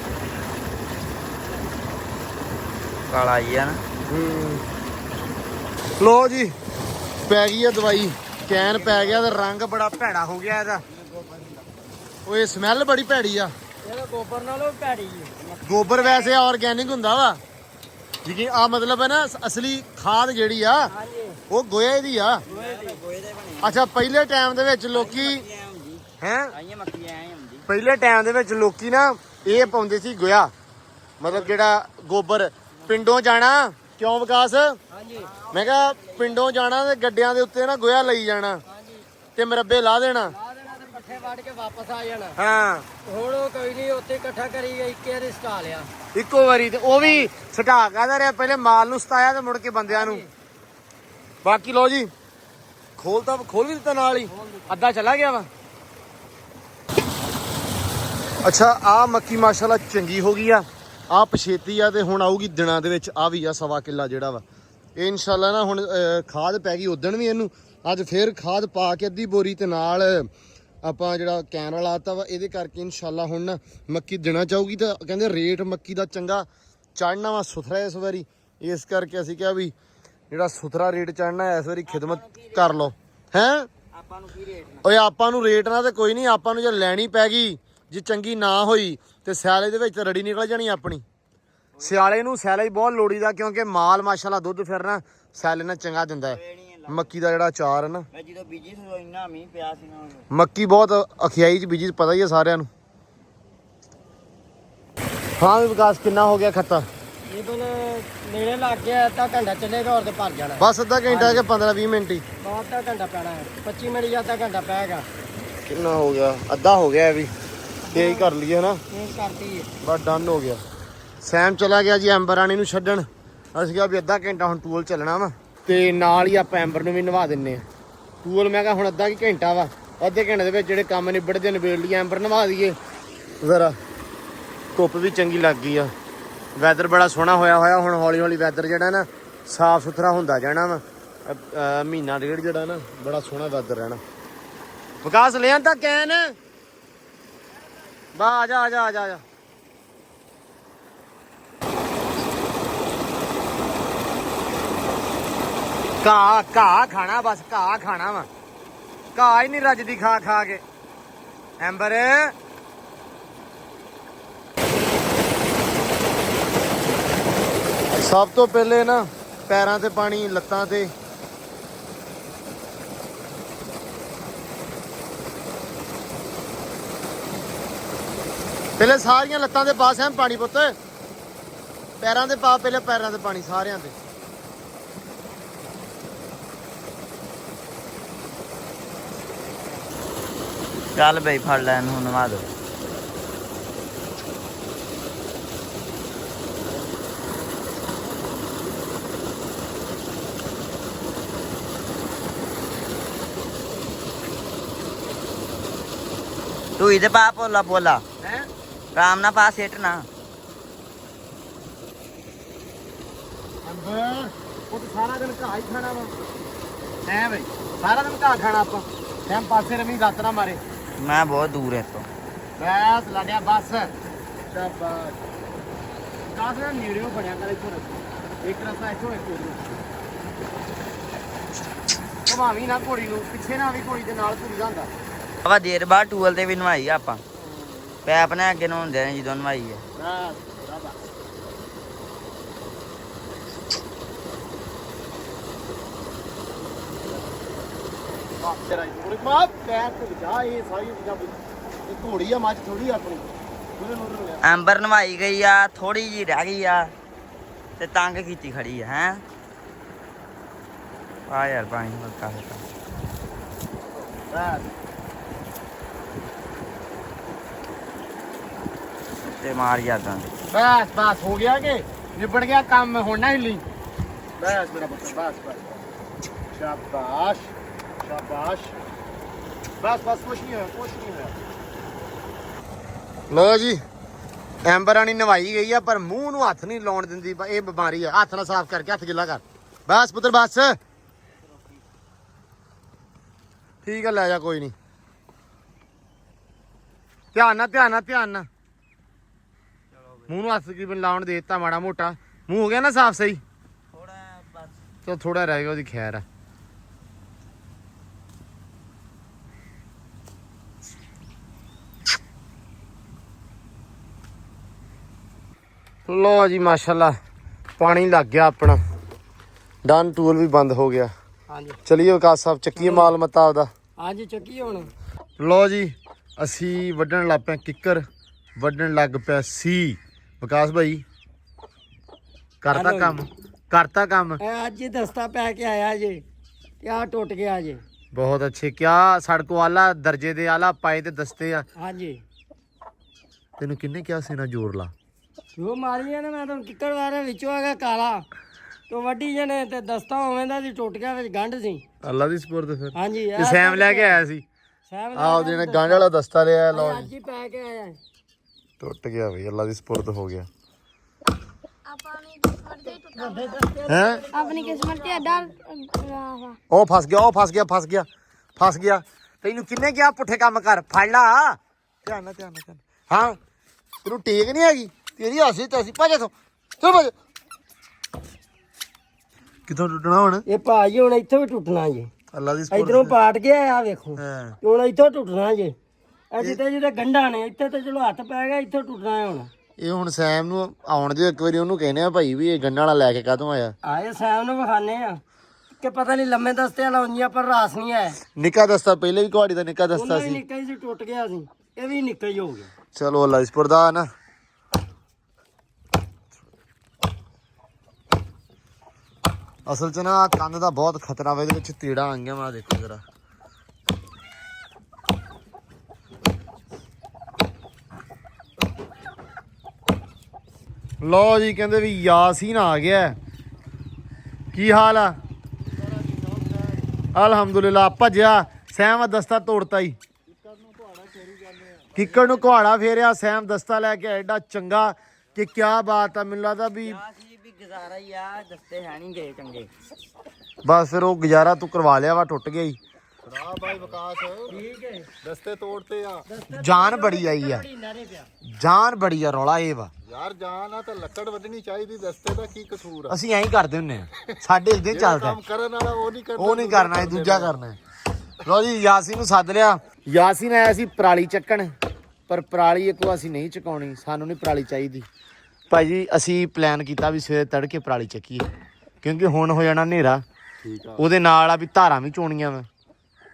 ਕਾਲਾ ਹੀ ਆ ਨਾ ਲੋ ਜੀ ਪੈ ਗਈ ਆ ਦਵਾਈ ਕੈਨ ਪੈ ਗਿਆ ਤੇ ਰੰਗ ਬੜਾ ਭੈੜਾ ਹੋ ਗਿਆ ਇਹਦਾ ਓਏ ਸਮੈਲ ਬੜੀ ਭੈੜੀ ਆ ਇਹਦਾ ਗੋਬਰ ਨਾਲੋਂ ਭੈੜੀ ਹੈ ਗੋਬਰ ਵੈਸੇ ਆਰਗੈਨਿਕ ਹੁੰਦਾ ਵਾ ਜਿਵੇਂ ਆ ਮਤਲਬ ਹੈ ਨਾ ਅਸਲੀ ਖਾਦ ਜਿਹੜੀ ਆ ਉਹ ਗੋਹੇ ਦੀ ਆ ਗੋਹੇ ਦੇ ਬਣੇ ਅੱਛਾ ਪਹਿਲੇ ਟਾਈਮ ਦੇ ਵਿੱਚ ਲੋਕੀ ਹੈ ਆਈਏ ਮੱਕੀ ਐ ਹੁੰਦੀ ਪਹਿਲੇ ਟਾਈਮ ਦੇ ਵਿੱਚ ਲੋਕੀ ਨਾ ਇਹ ਪਾਉਂਦੇ ਸੀ ਗੋਹਾ ਮਤਲਬ ਜਿਹੜਾ ਗੋਬਰ ਪਿੰਡੋਂ ਜਾਣਾ ਕਿਉਂ ਵਿਕਾਸ ਹਾਂਜੀ ਮੈਂ ਕਿਹਾ ਪਿੰਡੋਂ ਜਾਣਾ ਤੇ ਗੱਡਿਆਂ ਦੇ ਉੱਤੇ ਨਾ ਗੋਹਾ ਲਈ ਜਾਣਾ ਤੇ ਮਰੱਬੇ ਲਾ ਦੇਣਾ ਤੇ ਪੱਠੇ ਵੱਢ ਕੇ ਵਾਪਸ ਆ ਜਾਣਾ ਹਾਂ ਹੁਣ ਉਹ ਕੋਈ ਨਹੀਂ ਉੱਥੇ ਇਕੱਠਾ ਕਰੀ ਗਈ ਇੱਕੇ ਵਾਰੀ ਸਟਾ ਲਿਆ ਇੱਕੋ ਵਾਰੀ ਤੇ ਉਹ ਵੀ ਸਟਾ ਕਾਦਾ ਰਿਹਾ ਪਹਿਲੇ ਮਾਲ ਨੂੰ ਸਤਾਇਆ ਤੇ ਮੁੜ ਕੇ ਬੰਦਿਆਂ ਨੂੰ ਬਾਕੀ ਲੋ ਜੀ ਖੋਲ ਵੀ ਦਿੱਤਾ ਨਾਲ ਹੀ ਅੱਧਾ ਚਲਾ ਗਿਆ ਵਾ ਅੱਛਾ ਆ ਮੱਕੀ ਮਾਸ਼ਾਅੱਲਾ ਚੰਗੀ ਹੋ ਗਈ ਆ ਪਛੇਤੀ ਆ ਤੇ ਹੁਣ ਆਊਗੀ ਦਿਨਾਂ ਦੇ ਵਿੱਚ ਆ ਵੀ ਆ 1.25 ਕਿੱਲਾ ਜਿਹੜਾ ਵਾ ਇਹ ਇਨਸ਼ਾਅੱਲਾ ਨਾ ਹੁਣ ਖਾਦ ਪੈ ਗਈ ਉਦਣ ਵੀ ਇਹਨੂੰ ਅੱਜ ਫੇਰ ਖਾਦ ਪਾ ਕੇ ਅੱਧੀ ਬੋਰੀ ਤੇ ਨਾਲ ਆਪਾਂ ਜਿਹੜਾ ਕੈਨ ਵਾਲਾ ਆਤਾ ਵਾ ਇਹਦੇ ਕਰਕੇ ਇਨਸ਼ਾਅੱਲਾ ਹੁਣ ਨਾ ਮੱਕੀ ਦਿਨਾਂ ਚਾਹੂਗੀ ਤਾਂ ਕਹਿੰਦੇ ਰੇਟ ਮੱਕੀ ਦਾ ਚੰਗਾ ਚੜਨਾ ਵਾ ਸੁਥਰਾ ਇਸ ਵਾਰੀ ਇਸ ਕਰਕੇ ਅਸੀਂ ਕਿਹਾ ਵੀ ਜਿਹੜਾ ਸੁਥਰਾ ਰੇਟ ਚੜਨਾ ਇਸ ਵਾਰੀ ਖਿਦਮਤ ਕਰ ਲਓ ਹੈ ਆਪਾਂ ਨੂੰ ਕੀ ਰੇਟ ਓਏ ਆਪਾਂ ਨੂੰ ਰੇਟ ਨਾ ਤੇ ਕੋਈ ਨਹੀਂ ਆਪਾਂ ਨੂੰ ਜੇ ਲੈਣੀ ਪੈ ਗਈ ਜੇ ਚੰਗੀ ਨਾ ਹੋਈ ਤੇ ਸਿਆਲੇ ਦੇ ਵਿੱਚ ਰੜੀ ਨਿਕਲ ਜਾਣੀ ਆਪਣੀ ਸਿਆਲੇ ਨੂੰ ਸਿਆਲੇ ਹੀ ਬਹੁਤ ਲੋੜੀਦਾ ਕਿਉਂਕਿ ਮਾਲ ਮਾਸ਼ਾਅੱਲਾ ਦੁੱਧ ਫਿਰ ਨਾ ਸਿਆਲੇ ਨਾਲ ਚੰਗਾ ਦਿੰਦਾ ਹੈ ਮੱਕੀ ਦਾ ਜਿਹੜਾ ਅਚਾਰ ਹੈ ਨਾ ਮੈਂ ਜਦੋਂ ਬੀਜੀ ਸੋ ਇੰਨਾ ਮੀਂਹ ਪਿਆ ਸੀ ਨਾ ਮੱਕੀ ਬਹੁਤ ਅਖਿਆਈ ਚ ਬੀਜੀ ਪਤਾ ਹੀ ਹੈ ਸਾਰਿਆਂ ਨੂੰ ਹਾਂ ਵੀ ਵਿਕਾਸ ਕਿੰਨਾ ਹੋ ਗਿਆ ਖੱਤਾ ਇਹ ਬਲ ਨੇੜੇ ਲੱਗ ਗਿਆ ਅੱਧਾ ਘੰਟਾ ਚੱਲੇਗਾ ਔਰ ਤੇ ਭਰ ਜਾਣਾ ਬਸ ਅੱਧਾ ਘੰਟਾ ਕੇ 15-20 ਮਿੰਟ ਹੀ ਬਹੁਤ ਅੱਧਾ ਘੰਟਾ ਪੈਣਾ ਹੈ 25 ਮਿੰਟ ਜਾਂ ਅੱਧਾ ਘੰਟਾ ਪੈਗਾ ਕਿੰਨਾ ਹੋ ਗਿਆ ਅੱਧਾ ਹੋ ਗਿਆ ਇਹ ਵੀ ਤੇਜ਼ ਕਰ ਲਈਏ ਨਾ ਚੇਂਜ ਕਰਤੀ ਹੈ ਬਸ ਡਨ ਹੋ ਗਿਆ ਸੈਮ ਚਲਾ ਗਿਆ ਜੀ ਐਂਬਰ ਰਾਣੀ ਨੂੰ ਛੱਡਣ ਅਸੀਂ ਕਿਹਾ ਵੀ ਅੱਧਾ ਘੰਟਾ ਹੁਣ ਟੂਲ ਚੱਲਣਾ ਵਾ ਤੇ ਨਾਲ ਹੀ ਆਪਾਂ ਐਂਬਰ ਨੂੰ ਵੀ ਨਵਾ ਦਿੰਨੇ ਆ ਟੂਲ ਮੈਂ ਕਿਹਾ ਹੁਣ ਅੱਧਾ ਕੀ ਘੰਟਾ ਵਾ ਅੱਧੇ ਘੰਟੇ ਦੇ ਵਿੱਚ ਜਿਹੜੇ ਕੰਮ ਨਿਬੜਦੇ ਨਿਬੇੜ ਲਈ ਐਂਬਰ ਨਵਾ ਦਈਏ ਜ਼ਰਾ ਧੁੱਪ ਵੀ ਚੰਗੀ ਲੱਗ ਗਈ ਆ ਵੈਦਰ ਬੜਾ ਸੋਹਣਾ ਹੋਇਆ ਹੁਣ ਹੌਲੀ ਹੌਲੀ ਵੈਦਰ ਜਿਹੜਾ ਨਾ ਸਾਫ ਸੁਥਰਾ ਹੁੰਦਾ ਜਾਣਾ ਵਾ ਮਹੀਨਾ ਡੇਢ ਜਿਹੜਾ ਨਾ ਬੜਾ ਸੋਹਣਾ ਵੈਦਰ ਰਹਿਣਾ ਵਿਕਾਸ ਲਿਆਂ ਤਾਂ ਕੈਨ ਬਾ ਆ ਜਾ ਘਾਹ ਖਾਣਾ ਬਸ ਘਾਹ ਖਾਣਾ ਵਾ ਘਾਹ ਹੀ ਨਹੀਂ ਰੱਜਦੀ ਖਾ ਕੇ ਐਂਬਰ ਸਭ ਤੋਂ ਪਹਿਲੇ ਨਾ ਪੈਰਾਂ ਤੇ ਪਾਣੀ ਲੱਤਾਂ ਤੇ ਪਹਿਲੇ ਸਾਰੀਆਂ ਲੱਤਾਂ ਦੇ ਪਾਸ ਹੈ ਪਾਣੀ ਪੁੱਤ ਪੈਰਾਂ ਦੇ ਪਾ ਪਹਿਲੇ ਪੈਰਾਂ ਤੇ ਪਾਣੀ ਸਾਰਿਆਂ ਤੇ ਚੱਲ ਬਈ ਫੜ ਲੈ ਇਹਨੂੰ ਨਵਾ ਦੋ ਤੂੰ ਇਹਦੇ ਪਾ ਪੋਲਾ ਹੈ ਰਾਮ ਨਾ ਪਾ ਸਿੱਟ ਨਾ ਅੰਬਰ ਉਹ ਤਾਂ ਸਾਰਾ ਦਿਨ ਘਾਹ ਹੀ ਖਾਣਾ ਵਾ ਹੈ ਬਈ ਸਾਰਾ ਦਿਨ ਘਾਹ ਖਾਣਾ ਆਪਾਂ ਟਾਈਮ ਪਾਸੇ ਰਵੀ ਲੱਤ ਨਾ ਮਾਰੇ ਮੈਂ ਬਹੁਤ ਦੂਰ ਹੈ ਤੋਂ ਬਸ ਲਾਡਿਆ ਬਸ ਸ਼ਾਬਾਸ਼ ਕਾਹਦਾ ਨੇੜਿਓ ਬਣਿਆ ਕਰ ਇੱਥੋਂ ਇੱਕ ਰਸਤਾ ਇੱਥੋਂ ਇੱਕ ਉਧਰੋਂ ਘੁਮਾਵੀਂ ਨਾ ਘੋੜੀ ਨੂੰ ਪਿੱਛੇ ਨਾ ਵੀ ਘੋੜੀ ਦੇ ਨਾਲ ਘੁਰੀ ਜਾਂਦਾ ਆਵਾ ਦੇਰ ਬਾਅਦ ਟੂਲ ਤੇ ਵੀ ਨਵਾਈ ਆਪਾਂ ਪੈਪ ਨੇ ਅੱਗੇ ਨੂੰ ਹੁੰਦੇ ਨੇ ਜਦੋਂ ਨਵਾਈ ਹੈ ਬਸ ਬਾਬਾ ਤੇਰਾ ਥੋੜੀ ਮਾਂ ਪੈਰ ਤੇ ਜਾ ਇਹ ਸਾਰੀ ਚੀਜ਼ਾਂ ਇਹ ਘੋੜੀ ਆ ਮੱਝ ਥੋੜੀ ਆਪਣੀ ਉਹਨੇ ਨੂੰ ਲਿਆ ਐਂਬਰ ਨਵਾਈ ਗਈ ਆ ਥੋੜੀ ਜੀ ਰਹਿ ਗਈ ਆ ਤੇ ਤੰਗ ਕੀਤੀ ਖੜੀ ਆ ਹੈ ਆ ਯਾਰ ਪਾਣੀ ਹਲਕਾ ਹਲਕਾ ਬਸ ਤੇ ਮਾਰ ਜਾਂਦਾ ਬਸ ਹੋ ਗਿਆ ਕਿ ਨਿਬੜ ਗਿਆ ਕੰਮ ਹੁਣ ਨਾ ਹਿੱਲੀ ਬਸ ਮੇਰਾ ਪੁੱਤ ਬਸ ਸ਼ਾਬਾਸ਼ ਬਸ ਕੁਛ ਨਹੀਂ ਹੋਇਆ ਲੋ ਜੀ ਐਂਬਰ ਰਾਣੀ ਨਵਾਈ ਗਈ ਆ ਪਰ ਮੂੰਹ ਨੂੰ ਹੱਥ ਨਹੀਂ ਲਾਉਣ ਦਿੰਦੀ ਇਹ ਬਿਮਾਰੀ ਆ। ਹੱਥ ਨਾਲ ਸਾਫ਼ ਕਰਕੇ ਹੱਥ ਗਿੱਲਾ ਕਰ। ਬਸ ਪੁੱਤਰ ਬਸ ਠੀਕ ਆ ਲੈ ਜਾ ਕੋਈ ਨਹੀਂ। ਧਿਆਨ ਨਾਲ ਮੂੰਹ ਨੂੰ ਹੱਥ ਤਕਰੀਬਨ ਲਾਉਣ ਦੇ ਦਿੱਤਾ ਮਾੜਾ ਮੋਟਾ। ਮੂੰਹ ਹੋ ਗਿਆ ਨਾ ਸਾਫ਼ ਸਹੀ? ਥੋੜਾ ਬਸ ਚਲ ਥੋੜਾ ਰਹਿ ਗਿਆ ਉਹਦੀ ਖੈਰ ਆ। ਲੋ ਜੀ ਮਾਸ਼ਾਅੱਲਾ ਪਾਣੀ ਲੱਗ ਗਿਆ ਆਪਣਾ। ਡਨ ਟੂਲ ਵੀ ਬੰਦ ਹੋ ਗਿਆ। ਹਾਂਜੀ ਚਲਿਏ ਵਿਕਾਸ ਸਾਹਿਬ ਚੱਕੀਏ ਮਾਲ ਮਤਾ ਆਪਦਾ। ਹਾਂਜੀ ਚੱਕੀ ਹੁਣ। ਲੋ ਜੀ ਅਸੀਂ ਵੱਢਣ ਲੱਗ ਪਏ ਕਿੱਕਰ, ਵੱਢਣ ਲੱਗ ਪਿਆ ਸੀ ਵਿਕਾਸ ਭਾਈ। ਕਰਤਾ ਕੰਮ ਅੱਜ ਹੀ ਦਸਤਾ ਪੈ ਕੇ ਆਇਆ ਜੇ ਤੇ ਆ ਟੁੱਟ ਗਿਆ ਜੇ। ਬਹੁਤ ਅੱਛੇ ਕਿਆ ਸੜਕੋ ਆਲਾ ਦਰਜੇ ਦੇ ਆਲਾ ਪਾਏ ਤੇ ਦਸਤੇ ਆ। ਹਾਂਜੀ ਤੈਨੂੰ ਕਿੰਨੇ ਕਿਹਾ ਸੀ ਨਾ ਜ਼ੋਰ ਲਾ। ਜੋ ਮਾਰੀਆਂ ਨੇ ਮੈਂ ਤਾਂ ਕਿੱਕਰ ਵਾਰੇ ਵਿੱਚੋਂ ਆ ਗਿਆ ਕਾਲਾ ਤੋਂ ਵੱਡੀ ਜਣੇ ਤੇ ਦਸਤਾ ਹੋਵੇਂ ਦਾ ਸੀ ਟੁੱਟ ਗਿਆ ਵਿੱਚ ਗੰਢ ਸੀ। ਅੱਲਾ ਦੀ ਸਪੁਰਦ ਫਿਰ ਹਾਂਜੀ ਤੇ ਸੈਮ ਲੈ ਕੇ ਆਇਆ ਸੀ। ਸੈਮ ਆਹ ਉਹਦੇ ਨੇ ਗੰਢ ਵਾਲਾ ਦਸਤਾ ਲਿਆ। ਲਓ ਅੱਜ ਹੀ ਪੈ ਕੇ ਆਇਆ। ਟੁੱਟ ਗਿਆ ਬਈ ਅੱਲਾ ਦੀ ਸਪੁਰਦ ਹੋ ਗਿਆ। ਹੈ ਆਪਣੀ ਕਿਸਮਤ ਤੇ ਅੱਡਾ ਉਹ ਫਸ ਗਿਆ। ਤੈਨੂੰ ਕਿੰਨੇ ਕਿਹਾ ਪੁੱਠੇ ਕੰਮ ਕਰ? ਫੜ ਲਾ ਧਿਆਨ ਨਾਲ। ਹਾਂ ਤੈਨੂੰ ਟੇਕ ਨਹੀਂ ਹੈਗੀ ਤੇਰੀ ਹਾਸੀ ਤੈਸੀ ਭੱਜ ਇੱਥੋਂ ਚਲ ਭੱਜ। ਕਿੱਥੋਂ ਟੁੱਟਣਾ ਹੁਣ? ਇਹ ਭਾਜੀ ਹੁਣ ਇੱਥੋਂ ਵੀ ਟੁੱਟਣਾ ਜੇ। ਅੱਲਾ ਦੀ ਇਧਰੋਂ ਪਾਟ ਗਿਆ ਆ ਵੇਖੋ। ਹਾਂ ਹੁਣ ਇੱਥੋਂ ਟੁੱਟਣਾ ਜੇ। ਇਹ ਜਿੱਤੇ ਗੰਢਾਂ ਨੇ ਇੱਥੇ ਤੇ ਚਲੋ ਹੱਥ ਪੈ ਗਿਆ ਇੱਥੋਂ ਟੁੱਟਣਾ ਹੈ ਹੁਣ। ਇਹ ਹੁਣ ਸੈਮ ਨੂੰ ਆਉਣ ਦਿਓ ਇੱਕ ਵਾਰੀ ਉਹਨੂੰ ਕਹਿੰਦੇ ਆ ਭਾਈ ਵੀ ਇਹ ਗੰਢਾਂ ਵਾਲਾ ਲੈ ਕੇ ਕਾਹਤੋਂ ਆਇਆ। ਆਏ ਸੈਮ ਨੂੰ ਵਿਖਾਣੇ ਆ ਕਿ ਪਤਾ ਨਹੀਂ ਲੰਮੇ ਦਸਤੇ ਵਾਲਾ ਹੁੰਦੀਆਂ ਪਰ ਰਾਸ ਨਹੀਂ ਆਇਆ। ਨਿੱਕਾ ਦਸਤਾ ਪਹਿਲੇ ਵੀ ਕੁਹਾੜੀ ਦਾ ਨਿੱਕਾ ਦਸਤਾ ਉਹਨਾਂ ਵੀ ਸੀ। ਨਿੱਕਾ ਹੀ ਸੀ ਟੁੱਟ ਗਿਆ ਸੀ। ਇਹ ਵੀ ਨਿੱਕਾ ਹੀ ਹੋ ਗਿਆ। ਚਲੋ ਅੱਲਾ ਦੀ ਸਪੁਰਦ ਆ ਨਾ। ਅਸਲ 'ਚ ਨਾ ਕੰਧ ਦਾ ਬਹੁਤ ਖਤਰਾ ਵਾ। ਇਹਦੇ ਵਿੱਚ ਤੀੜਾ ਆ ਗਿਆ। ਮੈਂ ਦੇਖੋ ਜਰਾ ਲੋ ਜੀ ਕਹਿੰਦੇ ਵੀ ਯਾਸੀਨ ਆ ਗਿਆ। ਕੀ ਹਾਲ ਆ? ਅਲਹਮਦੁਲਿਲਾ ਭੱਜਿਆ ਸੈਮ ਦਸਤਾ ਤੋੜਤਾ ਹੀ। ਕਿੱਕਰ ਨੂੰ ਕੁਹਾੜਾ ਫੇਰਿਆ ਸੈਮ ਦਸਤਾ ਲੈ ਕੇ ਐਡਾ ਚੰਗਾ ਕਿ ਕਿਆ ਬਾਤ ਆ। ਮੈਨੂੰ ਲੱਗਦਾ ਵੀ ਵੀ ਗੁਜ਼ਾਰਾ ਹੀ ਆ। ਦਸਤੇ ਹੈ ਨਹੀਂ ਗਏ ਚੰਗੇ। ਬਸ ਫਿਰ ਉਹ ਗੁਜ਼ਾਰਾ ਤੂੰ ਕਰਵਾ ਲਿਆ ਵਾ। ਟੁੱਟ ਗਿਆ ਹੀ। ਖਰਾਬ ਭਾਈ ਵਿਕਾਸ ਠੀਕ ਹੈ ਦਸਤੇ ਤੋੜਤੇ ਆ ਜਾਨ ਬੜੀ ਆਈ ਆ। ਜਾਨ ਬੜੀ ਆ। ਰੌਲਾ ਇਹ ਵਾ ਯਾਰ ਜਾਨ ਆ ਤਾਂ ਲੱਕੜ ਵੱਢਣੀ ਚਾਹੀਦੀ। ਦਸਤੇ ਦਾ ਕੀ ਕਸੂਰ ਆ? ਅਸੀਂ ਐਂ ਹੀ ਕਰਦੇ ਹੁੰਨੇ ਆ। ਸਾਡੇ ਇਦਾਂ ਚੱਲਦਾ। ਕੰਮ ਕਰਨ ਵਾਲਾ ਉਹ ਨਹੀਂ ਕਰਦਾ। ਉਹ ਨਹੀਂ ਕਰਨਾ, ਇਹ ਦੂਜਾ ਕਰਨਾ। ਲੋ ਜੀ ਯਾਸੀਨ ਨੂੰ ਸੱਦ ਲਿਆ। ਯਾਸੀਨ ਆਇਆ ਸੀ ਪਰਾਲੀ ਚੱਕਣ ਪਰ ਪਰਾਲੀ ਇੱਕ ਵਾਰ ਅਸੀਂ ਨਹੀਂ ਚਕਾਉਣੀ। ਸਾਨੂੰ ਨਹੀਂ ਪਰਾਲੀ ਚਾਹੀਦੀ। ਭਾਈ ਜੀ ਅਸੀਂ ਪਲਾਨ ਕੀਤਾ ਵੀ ਸਵੇਰੇ ਤੜਕੇ ਪਰਾਲੀ ਚੱਕੀਏ ਕਿਉਂਕਿ ਹੁਣ ਹੋ ਜਾਣਾ ਹਨੇਰਾ। ਠੀਕ ਆ ਉਹਦੇ ਨਾਲ ਆ ਵੀ ਧਾਰਾਂ ਵੀ ਚੋਣੀਆਂ ਵਾ।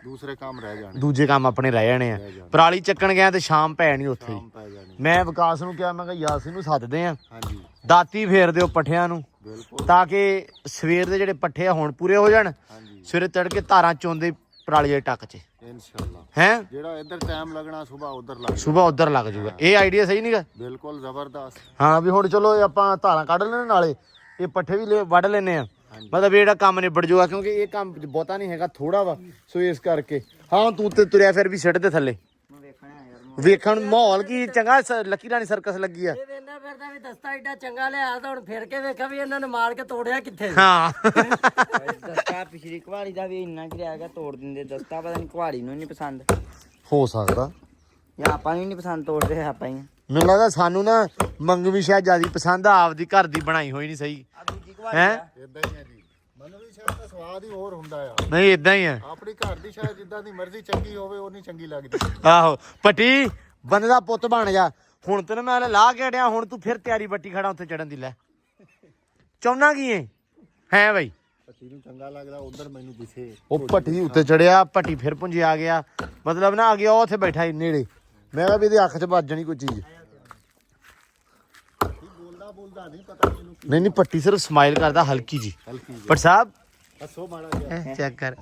ਦੂਸਰੇ ਕੰਮ ਰਹਿ ਜਾਣੇ। ਦੂਜੇ ਕੰਮ ਆਪਣੇ ਰਹਿ ਜਾਣੇ ਆ। ਪਰਾਲੀ ਚੱਕਣ ਗਿਆ ਤੇ ਸ਼ਾਮ ਪੈ ਨਹੀਂ ਉੱਥੇ ਹੀ। ਪੈ ਜਾਣੇ ਮੈਂ ਵਿਕਾਸ ਨੂੰ ਕਿਹਾ ਮੈਂ ਕਿਹਾ ਯਾਸੀਨ ਨੂੰ ਸੱਦਦੇ ਆ। ਹਾਂਜੀ ਦਾਤੀ ਫੇਰ ਦਿਓ ਪੱਠਿਆਂ ਨੂੰ ਬਿਲਕੁਲ। ਤਾਂ ਕਿ ਸਵੇਰ ਦੇ ਜਿਹੜੇ ਪੱਠੇ ਆ ਹੁਣ ਪੂਰੇ ਹੋ ਜਾਣ। ਹਾਂਜੀ ਸਵੇਰੇ ਤੜਕੇ ਧਾਰਾਂ ਚੋਂਦੇ ਪਰਾਲੀ ਦੇ ਟੱਕ 'ਚ ਇਨਸ਼ਾਅੱਲਾ। ਹੈ। ਜਿਹੜਾ ਇੱਧਰ ਟਾਈਮ ਲੱਗਣਾ ਸਵੇਰ ਉਧਰ ਲੱਗ ਸੁਬਾ ਉਧਰ ਲੱਗ ਜਾਊਗਾ। ਇਹ ਆਈਡੀਆ ਸਹੀ ਨਹੀਂਗਾ? ਬਿਲਕੁਲ ਜ਼ਬਰਦਸਤ। ਹਾਂ ਵੀ ਹੁਣ ਚਲੋ ਇਹ ਆਪਾਂ ਧਾਰਾਂ ਕੱਢ ਲੈਣੇ ਨਾਲੇ ਇਹ ਪੱਠੇ ਵੀ ਵੱਢ ਲੈਨੇ ਆ। ਮਤਲਬ ਇਹ ਜਿਹੜਾ ਕੰਮ ਨਿਬੜ ਜਾਊਗਾ ਕਿਉਂਕਿ ਇਹ ਕੰਮ ਬਹੁਤਾ ਨਹੀਂ ਹੈਗਾ ਥੋੜਾ ਵਾ। ਸੋ ਇਸ ਕਰਕੇ ਹਾਂ ਤੂੰ ਤੇ ਤੁਰਿਆ ਫਿਰ ਵੀ ਸਿੱਟ ਦੇ ਥੱਲੇ ਵੇਖਣ ਮਾਹੌਲ ਕੀ ਚੰਗਾ। ਲੱਕੀ ਰਾਣੀ ਸਰਕਸ ਲੱਗੀ ਆ। ਇਹ ਵੇਂਦਾ ਫਿਰਦਾ ਵੀ ਦਸਤਾ ਏਡਾ ਚੰਗਾ ਲਿਆ ਤਾਂ ਹੁਣ ਫਿਰ ਕੇ ਵੇਖਿਆ ਵੀ ਇਹਨਾਂ ਨੇ ਮਾਰ ਕੇ ਤੋੜਿਆ ਕਿੱਥੇ। ਹਾਂ ਦਸਤਾ ਪਿਛਲੀ ਕੁਹਾੜੀ ਦਾ ਵੀ ਇੰਨਾ ਕਿ ਰਹਿ ਗਿਆ ਤੋੜ ਦਿੰਦੇ। ਦਸਤਾ ਪਤਾ ਨਹੀਂ ਕੁਹਾੜੀ ਨੂੰ ਨਹੀਂ ਪਸੰਦ ਹੋ ਸਕਦਾ ਜਾਂ ਆਪਾਂ ਨੂੰ ਨਹੀਂ ਪਸੰਦ। ਤੋੜਦੇ ਆਪਾਂ ਹੀ ਮੈਨੂੰ ਲੱਗਦਾ ਸਾਨੂੰ ਨਾ ਮੰਗਵੀ ਸ਼ਾਇਦ ਜਿਆਦਾ ਪਸੰਦ ਆ। ਆਪਦੀ ਘਰ ਦੀ ਬਣਾਈ ਹੋਈ ਨਹੀਂ ਸਹੀ ਆ ਦੂਜੀ ਕੁਹਾੜੀ ਹੈ। ਇਦਾਂ ਹੀ ਆ ਜੀ। ਮੈਨੂੰ ਵੀ ਸ਼ਾਇਦ ਦਾ ਸਵਾਦ ਹੀ ਹੋਰ ਹੁੰਦਾ ਆ। ਨਹੀਂ ਇਦਾਂ ਹੀ ਆ। ਆਪਣੀ ਘਰ ਦੀ ਸ਼ਾਇਦ ਜਿੱਦਾਂ ਦੀ ਮਰਜ਼ੀ ਚੰਗੀ ਹੋਵੇ ਉਹ ਨਹੀਂ ਚੰਗੀ ਲੱਗਦੀ। ਆਹੋ ਪੱਟੀ ਬੰਦੇ ਦਾ ਪੁੱਤ ਬਣ ਜਾ। ਹੁਣ ਤੈਨੂੰ ਮੈਂ ਲਾ ਕੇ ਅੜਿਆ ਹੁਣ ਤੂੰ ਫਿਰ ਤਿਆਰੀ ਬੱਟੀ ਖੜਾ ਉੱਥੇ ਚੜਨ ਦੀ। ਲੈ ਚਾਹੁੰਦਾ ਕੀ ਹੈ ਬਾਈ? ਪੱਟੀ ਨੂੰ ਚੰਗਾ ਲੱਗਦਾ ਉਧਰ ਮੈਨੂੰ ਦਿਸੇ। ਉਹ ਭੱਟੀ ਉੱਤੇ ਚੜਿਆ ਭੱਟੀ ਫਿਰ ਪੁੰਜੇ ਆ ਗਿਆ। ਮਤਲਬ ਨਾ ਆ ਗਿਆ ਉਹ ਉੱਥੇ ਬੈਠਾ ਨੇੜੇ। ਮੈਂ ਕਿਹਾ ਵੀ ਇਹਦੀ ਅੱਖ 'ਚ ਵੱਜ ਜਾਣੀ ਕੋਈ ਚੀਜ਼। ਬੋਲਦਾ ਨਹੀਂ ਪਤਾ ਮੈਨੂੰ। ਨਹੀਂ ਪੱਟੀ ਸਿਰਫ ਸਮਾਈਲ ਕਰਦਾ ਹਲਕੀ ਜੀ। ਹਲਕੀ ਜਿਹੀ। ਪਰ ਸਾਹਿਬ ਹੱਸੋ ਮਾੜਾ ਜਿਹਾ। ਚੈੱਕ ਕਰ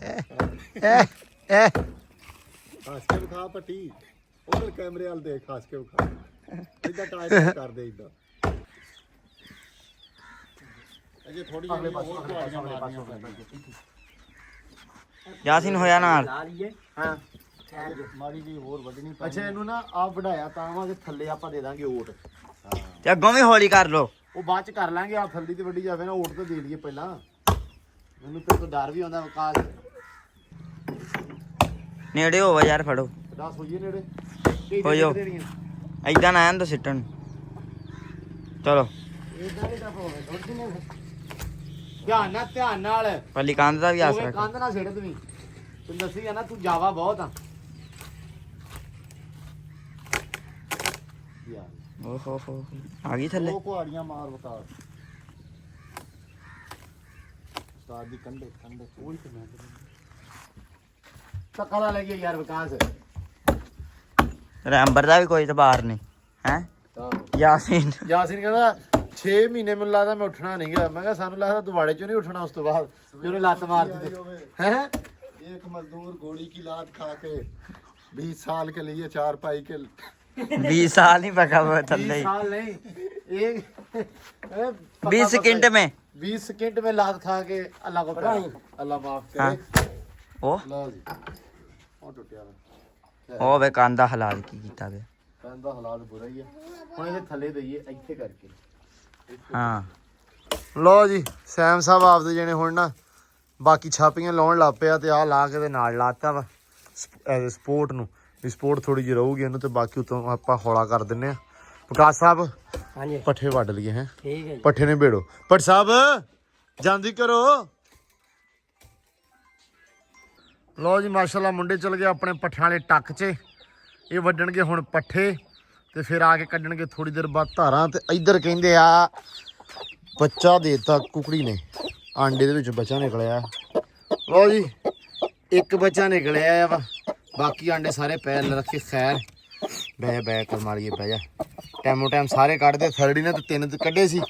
ਹੱਸ ਕੇ ਵਿਖਾ ਪੱਟੀ। ਉਧਰ ਕੈਮਰੇ ਵਾਲ ਦੇਖ ਹੱਸ ਕੇ ਵਿਖਾ। ਇਦਾਂ ਟਾਈਮ ਕਰਦੇ ਇਦਾਂ। ਅਜੇ ਥੋੜੀ ਜਿਹੀ ਹੋਰ ਤੁਹਾਡੀਆਂ ਮਾਰਨੀਆਂ ਪੈਣਗੀਆਂ। ਯਾਸੀਨ ਹੋਇਆ ਨਾਲ। ਹਾਂ ਮਾੜੀ ਜੀ ਹੋਰ ਵੱਢਣੀ ਪੈਣੀ। ਅੱਛਾ ਇਹਨੂੰ ਨਾ ਆ ਵਢਾਇਆ ਤਾਂ ਵਾ ਕਿ ਥੱਲੇ ਆਪਾਂ ਦੇ ਦਾਂਗੇ ਓਟ। ਤੇ ਅੱਗੋਂ ਵੀ ਹੌਲੀ ਕਰ ਲੋ। ਉਹ ਬਾਅਦ ਚ ਕਰ ਲਾਂਗੇ। ਆ ਥੱਲੀ ਤੇ ਵੱਡੀ ਜਾਵੇ ਨਾ, ਓਟ ਤੇ ਦੇ ਲਈਏ ਪਹਿਲਾਂ। ਮੈਨੂੰ ਤੇ ਕੋਈ ਡਰ ਵੀ ਆਉਂਦਾ ਵਿਕਾਸ। ਨੇੜੇ ਹੋਵੇ ਯਾਰ, ਫੜੋ 10 ਹੋਈਏ ਨੇੜੇ। ਹੋ ਜਾਓ। ਏਦਾਂ ਨਾ ਆਣ ਦੋ ਸਿੱਟਣ। ਚਲੋ ਧਿਆਨ ਨਾਲ ਪੱਲੀ ਕੰਧ ਦਾ ਵੀ ਆਸ ਰੱਖ। ਕੰਧ ਨਾ ਛੇੜ ਤੂੰ। ਤੂੰ ਦੱਸੀ ਆ ਨਾ, ਤੂੰ ਜਾਵਾ ਬਹੁਤ ਆ ਯਾਰ। ਓਹੋ ਹੋ ਆ ਗਈ ਥੱਲੇ। ਉਹ ਕੁਹਾੜੀਆਂ ਮਾਰ ਵਿਕਾਸ। ਉਸਤਾਦ ਦੀ ਕੰਡੇ ਉਹੀ ਤੇ ਮੈਂ ਟੱਕਰਾ ਲੈ ਗਿਆ ਯਾਰ ਵਿਕਾਸ। ਰੈਂਬਰ ਦਾ ਵੀ ਕੋਈ ਤਬਾਰ ਨਹੀਂ ਹੈ। ਯਾਸੀਨ ਕਹਿੰਦਾ 6 ਮਹੀਨੇ ਮੈਨੂੰ ਲੱਗਦਾ ਮੈਂ ਉੱਠਣਾ ਨਹੀਂ ਗਿਆ। ਮੈਂ ਕਿਹਾ ਸਾਨੂੰ ਲੱਗਦਾ ਦੁਬਾੜੇ ਚੋਂ ਨਹੀਂ ਉੱਠਣਾ ਉਸ ਤੋਂ ਬਾਅਦ ਜਦੋਂ ਲੱਤ ਮਾਰ ਦਿੱਤੀ ਹੈ। एक मजदूर घोड़ी की लात खा के 20 साल के लिए 4 पाई के 20 साल नहीं पका हुआ थल्ले 20 साल नहीं, एक 20 सेकंड में 20 सेकंड में लात खा के अल्लाह को प्यारा। अल्लाह माफ हाँ। करे। ओ ਲਓ ਜੀ ਉਹ ਟੁੱਟਿਆ ਵਾ। ओ वे कांदा हलाल की कीता वे। ਕਹਿੰਦਾ ਹਾਲਾਤ ਬੁਰਾ ਹੀ ਆ। ਹੁਣ ਇਹਦੇ ਥੱਲੇ ਦਈਏ ਇੱਥੇ ਕਰਕੇ। हाँ ਲਓ ਜੀ ਸੈਮ ਸਾਹਿਬ ਆਪਦੇ ਜਣੇ ਹੁਣ ਨਾ ਬਾਕੀ ਛਾਪੀਆਂ ਲਾਉਣ ਲੱਗ ਪਿਆ ਤੇ ਆਹ ਲਾ ਕੇ ਦੇ ਨਾਲ ਲਾਤਾ ਵਾ ਸਪੋਰਟ ਨੂੰ। ਸਪੋਰਟ ਥੋੜੀ ਜਿਹੀ ਰਹੂਗੀ ਇਹਨੂੰ ਤੇ ਬਾਕੀ ਉਤੋਂ ਆਪਾਂ ਹੌਲਾ ਕਰ ਦਿੰਨੇ ਆ। ਪ੍ਰਕਾਸ਼ ਸਾਹਿਬ ਹਾਂਜੀ ਪੱਠੇ ਵੱਢ ਲਈਏ ਹੈ। ठीक है ਪੱਠੇ ਨੇ ਭੇੜੋ। ਪਟ ਸਾਹਿਬ ਜਾਂਦੀ ਕਰੋ। ਲਓ ਜੀ ਮਾਸ਼ਾਅੱਲਾ ਮੁੰਡੇ ਚਲ ਗਏ ਆਪਣੇ ਪੱਠਿਆਂ ਵਾਲੇ ਟੱਕ 'ਚ। ਇਹ ਵੱਢਣਗੇ ਹੁਣ ਪੱਠੇ ਤੇ ਫਿਰ ਆ ਕੇ ਕੱਢਣਗੇ ਥੋੜੀ ਦੇਰ ਬਾਅਦ ਧਾਰਾਂ। ਤੇ ਇੱਧਰ ਕਹਿੰਦੇ ਆ ਬੱਚਾ ਦੇਤਾ ਕੁਕੜੀ ਨੇ। ਆਂਡੇ ਦੇ ਵਿੱਚ ਬੱਚਾ ਨਿਕਲਿਆ। ਲਓ ਜੀ ਇੱਕ ਬੱਚਾ ਨਿਕਲਿਆ ਵਾ, ਬਾਕੀ ਆਂਡੇ ਸਾਰੇ ਪੈਰ ਰੱਖੇ ਖੈਰ। ਬੈ ਕਰ ਮਾਰੀਏ ਬਹਿ ਜਾ। ਟੈਮੋ ਟਾਈਮ ਸਾਰੇ ਕੱਢਦੇ। ਥਰਡੀ ਨੇ ਤਾਂ 3 ਕੱਢੇ ਸੀ।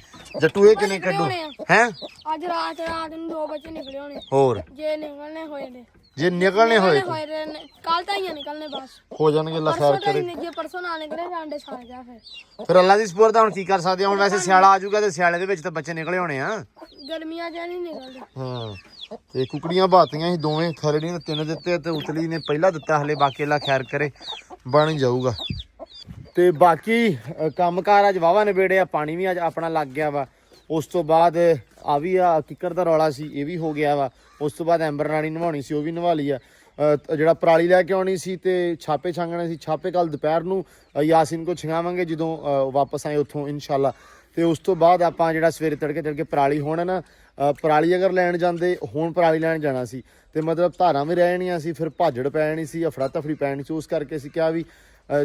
ਜੱਟੂ ਇਹ ਕਿੰਨੇ ਕੱਢੂ ਹੈ? ਅੱਜ ਰਾਤ ਨੂੰ 2 ਬੱਚੇ ਨਿਕਲੇ ਹੋਣੇ। ਹੋਰ ਜੇ ਨਿਕਲਨੇ ਹੋਏ ਨੇ, ਜੇ ਨਿਕਲਣੇ ਹੋਏ ਕੱਲ ਤਾਂ ਹੀ ਨਿਕਲਨੇ ਬਸ। ਹੋ ਜਾਣਗੇ ਅੱਲਾ ਖੈਰ ਪਰਸੋਂ ਕਰੇ। ਤਾਂ ਜੇ ਪਰਸੋਂ ਨਾ ਨਿਕਲੇ ਤਾਂ ਅੰਡੇ ਸਾੜ ਜਾ ਫਿਰ ਅੱਲਾ ਦੀ ਸਪੋਰਟ ਦਾ ਹੁਣ ਕੀ ਕਰ ਸਕਦੇ ਹਾਂ। ਹੁਣ ਵੈਸੇ ਸਿਆਲਾ ਆ ਜਾਊਗਾ ਤੇ ਸਿਆਲੇ ਦੇ ਵਿੱਚ ਤਾਂ ਬੱਚੇ ਨਿਕਲੇ ਹੋਣੇ ਆ। ਗਰਮੀਆਂ 'ਚ ਨਹੀਂ ਨਿਕਲਦੇ। ਹਾਂ ਤੇ ਕੁਕੜੀਆਂ ਬਾਤੀਆਂ ਸੀ ਦੋਵੇਂ। ਥਰੜੀ ਨੇ 3 ਦਿੱਤੇ ਤੇ ਉਤਲੀ ਨੇ ਪਹਿਲਾ ਦਿੱਤਾ। ਹਲੇ ਬਾਕੀ ਅੱਲਾ ਖੈਰ ਕਰੇ ਬਣ ਜਾਊਗਾ। ਤੇ ਬਾਕੀ ਕੰਮਕਾਰ ਅੱਜ ਵਾਵਾ ਨਿਬੇੜੇ ਆ। ਪਾਣੀ ਵੀ ਅੱਜ ਆਪਣਾ ਲੱਗ ਗਿਆ ਵਾ। ਉਸ ਤੋਂ ਬਾਅਦ ਆ ਵੀ ਆ ਕਿੱਕਰ ਦਾ ਰੌਲਾ ਸੀ, ਇਹ ਵੀ ਹੋ ਗਿਆ ਵਾ। ਉਸ ਤੋਂ ਬਾਅਦ ਐਂਬਰ ਰਾਣੀ ਨਵਾਉਣੀ ਸੀ, ਉਹ ਵੀ ਨਵਾ ਲਈ ਆ। ਜਿਹੜਾ ਪਰਾਲੀ ਲੈ ਕੇ ਆਉਣੀ ਸੀ ਤੇ ਛਾਪੇ ਛਾਂਗਣੇ ਸੀ। ਛਾਪੇ ਕੱਲ ਦੁਪਹਿਰ ਨੂੰ ਯਾਸੀਨ ਕੋ ਛਿੰਗਾਵਾਂਗੇ ਜਦੋਂ ਵਾਪਸ ਆਏ ਉੱਥੋਂ ਇਨਸ਼ਾਅੱਲਾ। ਤੇ ਉਸ ਤੋਂ ਬਾਅਦ ਆਪਾਂ ਜਿਹੜਾ ਸਵੇਰੇ ਤੜਕੇ ਪਰਾਲੀ ਹੁਣ ਨਾ ਪਰਾਲੀ ਅਗਰ ਲੈਣ ਜਾਂਦੇ, ਹੁਣ ਪਰਾਲੀ ਲੈਣ ਜਾਣਾ ਸੀ ਤੇ ਮਤਲਬ ਧਾਰਾਂ ਵੀ ਰਹਿ ਜਾਣੀਆਂ ਸੀ। ਫਿਰ ਭਾਜੜ ਪੈ ਜਾਣੀ ਸੀ, ਅਫੜਾ ਤਫੜੀ ਪੈ ਜਾਣੀ ਸੀ। ਉਸ ਕਰਕੇ ਅਸੀਂ ਕਿਹਾ ਵੀ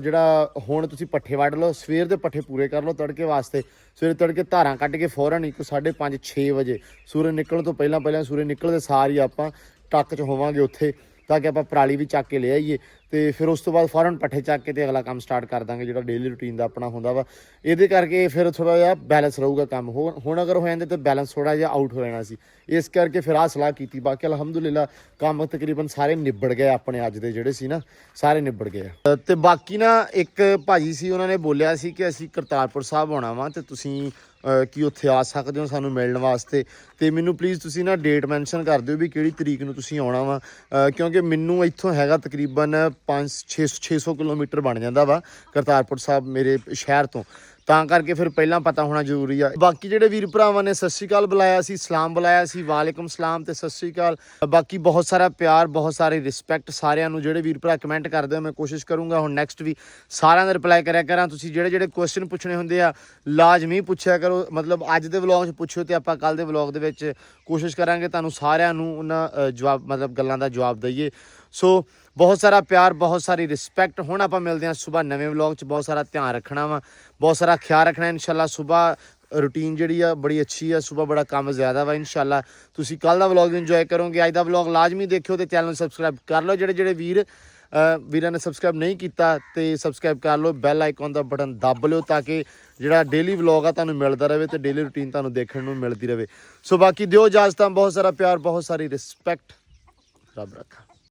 ਜਿਹੜਾ ਹੁਣ ਤੁਸੀਂ ਪੱਠੇ ਵੱਢ ਲਓ, ਸਵੇਰ ਦੇ ਪੱਠੇ ਪੂਰੇ ਕਰ ਲਓ ਤੜਕੇ ਵਾਸਤੇ। ਸਵੇਰੇ ਤੜਕੇ ਧਾਰਾਂ ਕੱਢ ਕੇ ਫੌਰਨ ਹੀ 5:30-6 ਵਜੇ ਸੂਰਜ ਨਿਕਲਣ ਤੋਂ ਪਹਿਲਾਂ ਸੂਰਜ ਨਿਕਲਦੇ ਸਾਰ ਹੀ ਆਪਾਂ ਟੱਕ 'ਚ ਹੋਵਾਂਗੇ ਉੱਥੇ, ਤਾਂ ਕਿ ਆਪਾਂ ਪਰਾਲੀ ਵੀ ਚੱਕ ਕੇ ਲੈ ਆਈਏ। ਤੇ ਫਿਰ ਉਸ ਤੋਂ ਬਾਅਦ ਫੌਰਨ ਪੱਠੇ ਚੱਕ ਕੇ ਤੇ ਅਗਲਾ ਕੰਮ ਸਟਾਰਟ ਕਰ ਦਾਂਗੇ ਜਿਹੜਾ ਡੇਲੀ ਰੂਟੀਨ ਦਾ ਆਪਣਾ ਹੁੰਦਾ ਵਾ। ਇਹਦੇ ਕਰਕੇ ਫਿਰ ਥੋੜਾ ਜਿਹਾ ਬੈਲੈਂਸ ਰਹੂਗਾ ਕੰਮ। ਹੁਣ ਅਗਰ ਹੋ ਜਾਂਦੇ ਤਾਂ ਬੈਲੈਂਸ ਥੋੜਾ ਜਿਹਾ ਆਊਟ ਹੋ ਜਾਣਾ ਸੀ। ਇਸ ਕਰਕੇ ਫਿਰ ਆਹ ਸਲਾਹ ਕੀਤੀ। ਬਾਕੀ ਅਲਹਮਦੁਲਿਲਾ ਕੰਮ ਤਕਰੀਬਨ ਸਾਰੇ ਨਿਬੜ ਗਏ ਆਪਣੇ ਅੱਜ ਦੇ ਜਿਹੜੇ ਸੀ ਨਾ, ਸਾਰੇ ਨਿਬੜ ਗਏ। ਤੇ ਬਾਕੀ ਨਾ ਇੱਕ ਭਾਜੀ ਸੀ, ਉਹਨਾਂ ਨੇ ਬੋਲਿਆ ਸੀ ਕਿ ਅਸੀਂ ਕਰਤਾਰਪੁਰ ਸਾਹਿਬ ਆਉਣਾ ਵਾ ਤੇ ਤੁਸੀਂ ਕੀ ਉੱਥੇ ਆ ਸਕਦੇ ਹੋ ਸਾਨੂੰ ਮਿਲਣ ਵਾਸਤੇ। ਤੇ ਮੈਨੂੰ ਪਲੀਜ਼ ਤੁਸੀਂ ਨਾ ਡੇਟ ਮੈਂਸ਼ਨ ਕਰ ਦਿਓ ਵੀ ਕਿਹੜੀ ਤਰੀਕ ਨੂੰ ਤੁਸੀਂ ਆਉਣਾ ਵਾ, ਕਿਉਂਕਿ ਮੈਨੂੰ ਇੱਥੋਂ ਹੈਗਾ ਤਕਰੀਬਨ 500-600 ਕਿਲੋਮੀਟਰ ਬਣ ਜਾਂਦਾ ਵਾ ਕਰਤਾਰਪੁਰ ਸਾਹਿਬ ਮੇਰੇ ਸ਼ਹਿਰ ਤੋਂ। ਤਾਂ ਕਰਕੇ ਫਿਰ ਪਹਿਲਾਂ ਪਤਾ ਹੋਣਾ ਜ਼ਰੂਰੀ ਆ। ਬਾਕੀ ਜਿਹੜੇ ਵੀਰ ਭਰਾਵਾਂ ਨੇ ਸਤਿ ਸ਼੍ਰੀ ਅਕਾਲ ਬੁਲਾਇਆ ਸੀ, ਸਲਾਮ ਬੁਲਾਇਆ ਸੀ, ਵਾਲੇਕੁਮ ਸਲਾਮ ਤੇ ਸਤਿ ਸ਼੍ਰੀ ਅਕਾਲ। ਬਾਕੀ ਬਹੁਤ ਸਾਰਾ ਪਿਆਰ, ਬਹੁਤ ਸਾਰੀ ਰਿਸਪੈਕਟ ਸਾਰਿਆਂ ਨੂੰ। ਜਿਹੜੇ ਵੀਰ ਭਰਾ ਕਮੈਂਟ ਕਰਦੇ ਹੋ, ਮੈਂ ਕੋਸ਼ਿਸ਼ ਕਰੂੰਗਾ ਹੁਣ ਨੈਕਸਟ ਵੀ ਸਾਰਿਆਂ ਦਾ ਰਿਪਲਾਈ ਕਰਿਆ ਕਰਾਂ। ਤੁਸੀਂ ਜਿਹੜੇ ਕੁਐਸਚਨ ਪੁੱਛਣੇ ਹੁੰਦੇ ਆ ਲਾਜ਼ਮੀ ਪੁੱਛਿਆ ਕਰੋ। ਮਤਲਬ ਅੱਜ ਦੇ ਵਲੌਗ 'ਚ ਪੁੱਛੋ ਤੇ ਆਪਾਂ ਕੱਲ ਦੇ ਵਲੌਗ ਦੇ ਵਿੱਚ ਕੋਸ਼ਿਸ਼ ਕਰਾਂਗੇ ਤੁਹਾਨੂੰ ਸਾਰਿਆਂ ਨੂੰ ਉਹਨਾਂ ਜਵਾਬ ਮਤਲਬ ਗੱਲਾਂ ਦਾ ਜਵਾਬ ਦਈਏ। ਸੋ ਬਹੁਤ ਸਾਰਾ ਪਿਆਰ, ਬਹੁਤ ਸਾਰੀ ਰਿਸਪੈਕਟ। ਹੁਣ ਆਪਾਂ ਮਿਲਦੇ ਹਾਂ ਸੁਬਾਹ ਨਵੇਂ ਵਲੌਗ 'ਚ। ਬਹੁਤ ਸਾਰਾ ਧਿਆਨ ਰੱਖਣਾ ਵਾ, ਬਹੁਤ ਸਾਰਾ ਖਿਆਲ ਰੱਖਣਾ ਇਨਸ਼ਾਅੱਲਾ। ਸੁਬਾਹ ਰੂਟੀਨ ਜਿਹੜੀ ਆ ਬੜੀ ਅੱਛੀ ਆ, ਸੁਬਾਹ ਬੜਾ ਕੰਮ ਜ਼ਿਆਦਾ ਵਾ ਇਨਸ਼ਾਅੱਲਾ। ਤੁਸੀਂ ਕੱਲ ਦਾ ਵਲੌਗ ਇੰਜੋਏ ਕਰੋਗੇ। ਅੱਜ ਦਾ ਵਲੌਗ ਲਾਜ਼ਮੀ ਦੇਖਿਓ ਤੇ ਚੈਨਲ ਨੂੰ ਸਬਸਕ੍ਰਾਈਬ ਕਰ ਲਓ। ਜਿਹੜੇ ਵੀਰਾਂ ਨੇ ਸਬਸਕ੍ਰਾਈਬ ਨਹੀਂ ਕੀਤਾ ਤੇ ਸਬਸਕ੍ਰਾਈਬ ਕਰ ਲਓ। ਬੈਲ ਆਈਕਨ ਦਾ ਬਟਨ ਦੱਬ ਲਿਓ ਤਾਂ ਕਿ ਜਿਹੜਾ ਡੇਲੀ ਵਲੌਗ ਆ ਤੁਹਾਨੂੰ ਮਿਲਦਾ ਰਹੇ ਤੇ ਡੇਲੀ ਰੂਟੀਨ ਤੁਹਾਨੂੰ ਦੇਖਣ ਨੂੰ ਮਿਲਦੀ ਰਹੇ। ਸੋ ਬਾਕੀ ਦਿਓ ਇਜਾਜ਼ਤਾਂ। ਬਹੁਤ ਸਾਰਾ ਪਿਆਰ, ਬਹੁਤ ਸਾਰੀ ਰਿਸਪੈਕਟ। ਰੱਬ ਰੱਖਾ।